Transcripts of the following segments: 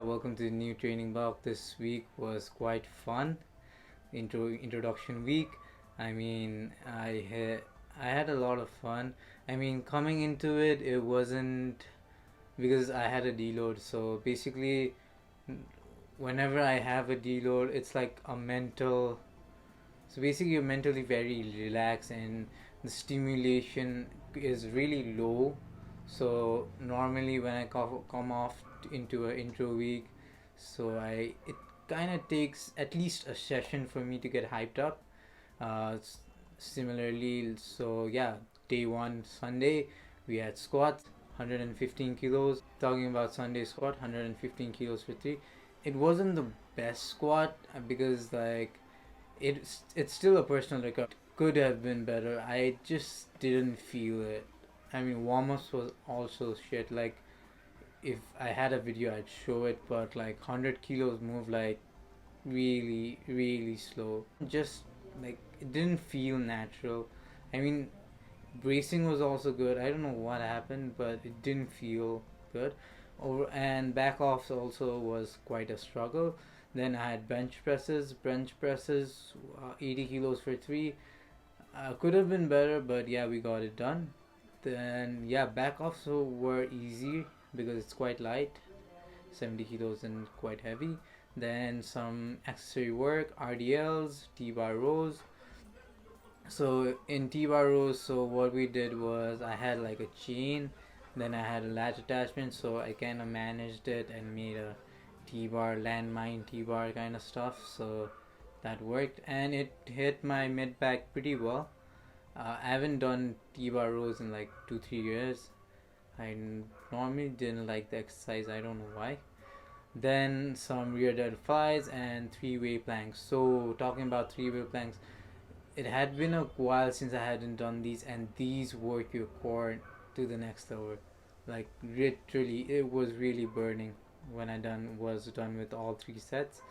Welcome to the new training block. This week was quite fun. Introduction week. I had a lot of fun. Coming into it, it wasn't because I had a deload. So basically, whenever I have a deload, it's like a mental. So basically, you're mentally very relaxed, and the stimulation is really low. So normally, when I come off into a intro week, so I it kind of takes at least a session for me to get hyped up. Uh, Similarly, so yeah, day one Sunday we had squats, 115 kilos. Talking about Sunday squat, 115 kilos for three. It wasn't the best squat because it's still a personal record. Could have been better. I just didn't feel it. Warm-ups was also shit. Like, if I had a video, I'd show it, but like 100 kilos move like really, really slow. Just like it didn't feel natural. I mean, bracing was also good. I don't know what happened, but it didn't feel good. Over and back offs also was quite a struggle. Then I had bench presses, 80 kilos for three. Could have been better, but yeah, we got it done. Then yeah, back offs were easy because it's quite light, 70 kilos and quite heavy. Then some accessory work, RDLs, T-bar rows. So in T-bar rows, so what we did was I had like a chain, then I had a latch attachment, so I kind of managed it and made a T-bar, landmine T-bar kind of stuff. So that worked and it hit my mid back pretty well. I haven't done T-bar rows in like 2-3 years. I normally didn't like the exercise. I don't know why. Then some rear delt flies and three-way planks. So talking about three-way planks, it had been a while since I hadn't done these, and these work your core to the next level. Like literally, it was really burning when I was done with all three sets.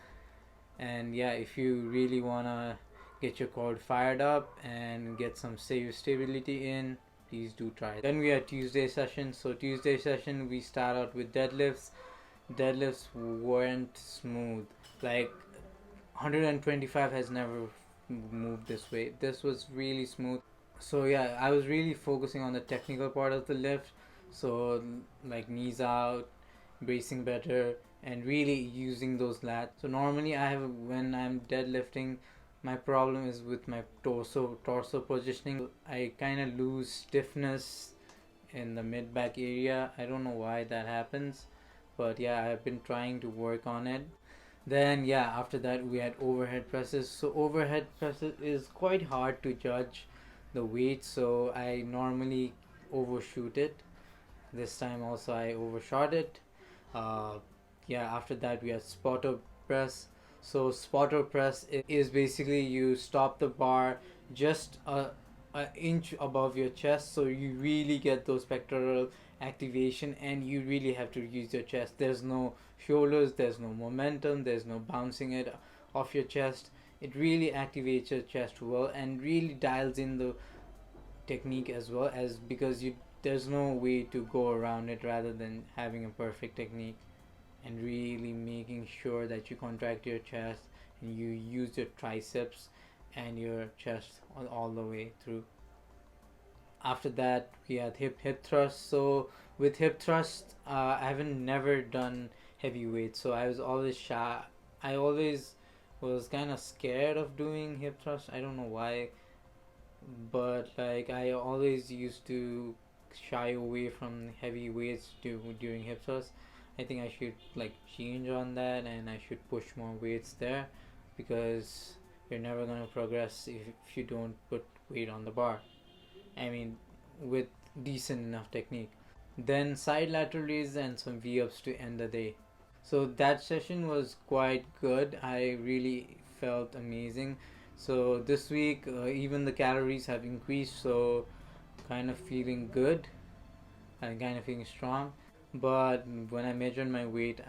And yeah, if you really wanna get your core fired up and get some stability in, please do try it. Then we had Tuesday session. So Tuesday session we start out with deadlifts. Deadlifts weren't smooth. Like 125 has never moved this way. This was really smooth. So yeah, I was really focusing on the technical part of the lift. So like knees out, bracing better, and really using those lats. So normally I have when I'm deadlifting, my problem is with my torso positioning. I kind of lose stiffness in the mid back area. I don't know why that happens, but yeah, I've been trying to work on it. Then yeah, after that we had overhead presses. So overhead presses is quite hard to judge the weight, so I normally overshoot it. This time also I overshot it. uh, yeah, after that we had spotter press. So spotter press is basically you stop the bar just a inch above your chest, so you really get those pectoral activation, and you really have to use your chest. There's no shoulders, there's no momentum, there's no bouncing it off your chest. It really activates your chest well and really dials in the technique as well, as because you there's no way to go around it rather than having a perfect technique and really making sure that you contract your chest and you use your triceps and your chest all the way through. After that we had hip thrust. So with hip thrust, I haven't never done heavy weight, so I was always shy. I always was kind of scared of doing hip thrust. I don't know why, but like I always used to shy away from heavy weights during hip thrust. I think I should like change on that, and I should push more weights there, because you're never gonna progress if you don't put weight on the bar. I mean, with decent enough technique. Then side lateral raise and some V ups to end the day. So that session was quite good. I really felt amazing. So this week, even the calories have increased, so kind of feeling good and kind of feeling strong. But when I measured my weight,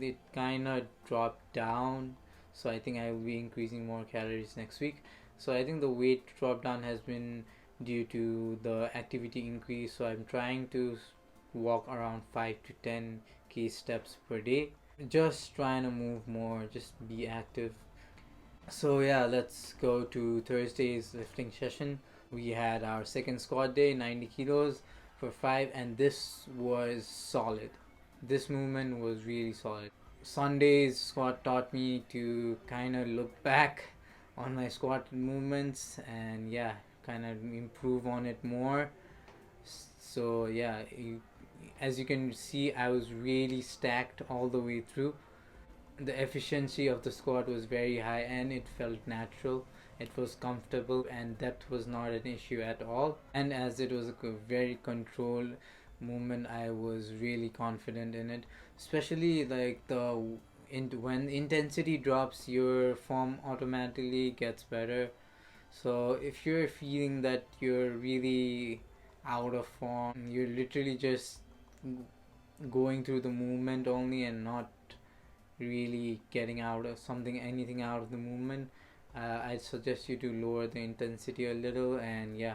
it kind of dropped down. So I think I will be increasing more calories next week. So I think the weight drop down has been due to the activity increase. So I'm trying to walk around 5 to 10k steps per day. just trying to move more, just be active. So yeah, let's go to Thursday's lifting session. We had our second squat day, 90 kilos for 5, and this was solid. This movement was really solid. Sunday's squat taught me to kind of look back on my squat movements and yeah, kind of improve on it more. So yeah, as you can see, I was really stacked all the way through. The efficiency of the squat was very high and it felt natural. It was comfortable and depth was not an issue at all. And as it was a very controlled movement, I was really confident in it. Especially like when intensity drops, your form automatically gets better. So if you're feeling that you're really out of form, you're literally just going through the movement only and not really getting out of anything out of the movement, I'd suggest you to lower the intensity a little and yeah,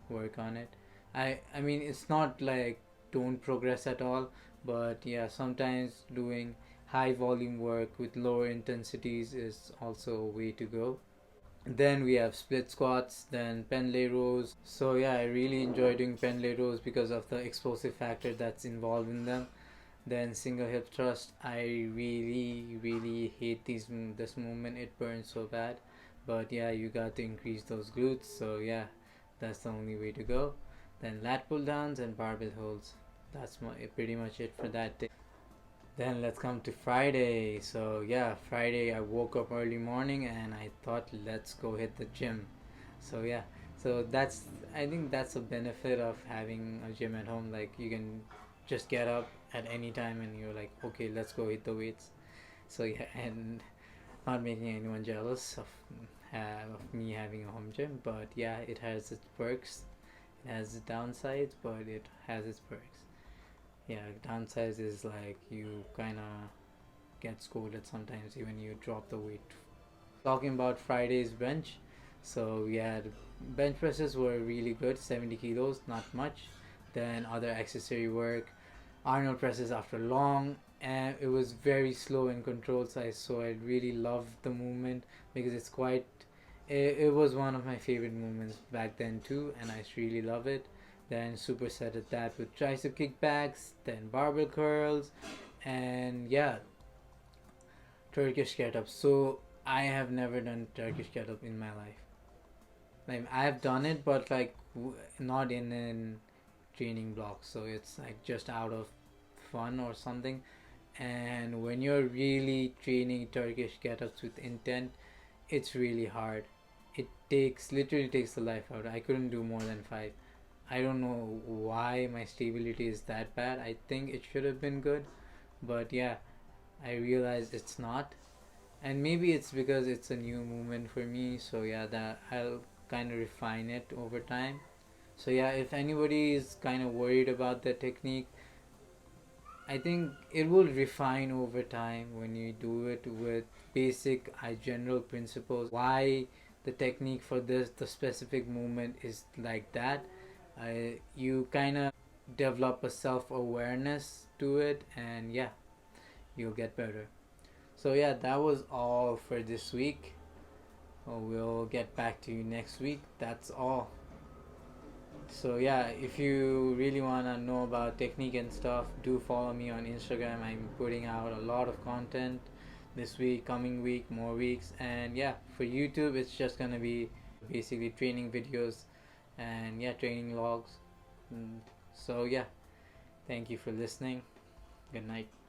work on it. I mean, it's not like don't progress at all, but yeah, sometimes doing high volume work with lower intensities is also a way to go. Then we have split squats, then pendlay rows. So yeah, I really enjoy doing pendlay rows because of the explosive factor that's involved in them. Then single hip thrust, I really hate this movement. It burns so bad. But yeah, you got to increase those glutes. So yeah, that's the only way to go. Then lat pull downs and barbell holds. That's pretty much it for that day. Then let's come to Friday. So yeah, Friday I woke up early morning and I thought let's go hit the gym. So yeah, so I think that's a benefit of having a gym at home. Like you can just get up at any time and you're like, okay, let's go hit the weights. So yeah, and not making anyone jealous of me having a home gym, but yeah, it has its perks. It has its downsides, but it has its perks. Yeah, downsides is like you kind of get scolded sometimes even you drop the weight. Talking about Friday's bench, so we had bench presses were really good, 70 kilos, not much. Then other accessory work, Arnold presses after long, and it was very slow and controlled. So I really loved the movement because it's quite. It was one of my favorite movements back then too, and I really love it. Then supersetted that with tricep kickbacks, then barbell curls, and yeah, Turkish get up. So I have never done Turkish get up in my life. Like I have done it, but like not in an training block. So it's like just out of fun or something. And when you're really training Turkish get ups with intent, it's really hard. It literally takes the life out. I couldn't do more than 5. I don't know why my stability is that bad. I think it should have been good, but yeah, I realized it's not. And maybe it's because it's a new movement for me, so yeah, that I'll kind of refine it over time. So yeah, if anybody is kind of worried about the technique, I think it will refine over time when you do it with basic general principles. Why the technique for the specific movement is like that. You kind of develop a self awareness to it, and yeah, you'll get better. So yeah, that was all for this week. We'll get back to you next week. That's all. So yeah, if you really wanna know about technique and stuff, do follow me on Instagram. I'm putting out a lot of content this week, coming week, more weeks, and yeah, for YouTube it's just gonna be basically training videos and yeah, training logs. So yeah, thank you for listening. Good night.